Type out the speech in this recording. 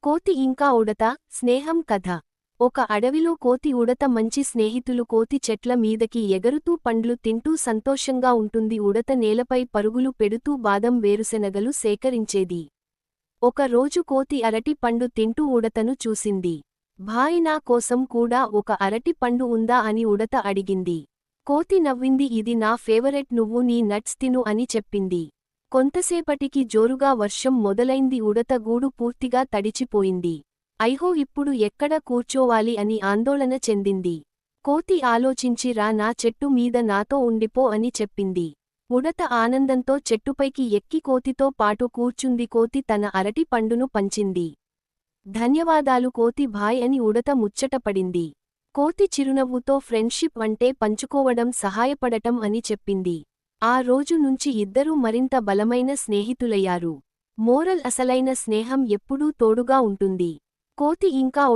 కోతి ఇంకా ఉడత స్నేహం కథ. ఒక అడవిలో కోతి ఉడత మంచి స్నేహితులు. కోతి చెట్ల మీదకి ఎగరుతూ పండ్లు తింటూ సంతోషంగా ఉంటుంది. ఉడత నేలపై పరుగులు పెడుతూ బాదం వేరుశెనగలు సేకరించేది. ఒక రోజు కోతి అరటి పండు తింటూ ఉడతను చూసింది. భాయ్, నా కోసం కూడా ఒక అరటి పండు ఉందా అని ఉడత అడిగింది. కోతి నవ్వింది, ఇది నా ఫేవరెట్, నువ్వు నీ నట్స్ తిను అని చెప్పింది. కొంతసేపటికి జోరుగా వర్షం మొదలైంది. ఉడత గూడు పూర్తిగా తడిచిపోయింది. అయ్యో, ఇప్పుడు ఎక్కడ కూర్చోవాలి అని ఆందోళన చెందింది. కోతి ఆలోచించి, రా, నా చెట్టు మీద నాతో ఉండిపో అని చెప్పింది. ఉడత ఆనందంతో చెట్టుపైకి ఎక్కి కోతితో పాటు కూర్చుంది. కోతి తన అరటి పండును పంచింది. ధన్యవాదాలు కోతి భాయ్ అని ఉడత ముచ్చటపడింది. కోతి చిరునవ్వుతో ఫ్రెండ్షిప్ అంటే పంచుకోవడం, సహాయపడటం అని చెప్పింది. ఆ రోజు నుంచి ఇద్దరూ మరింత బలమైన స్నేహితులయ్యారు. మోరల్: అసలైన స్నేహం ఎప్పుడూ తోడుగా ఉంటుంది. కోతి ఇంకా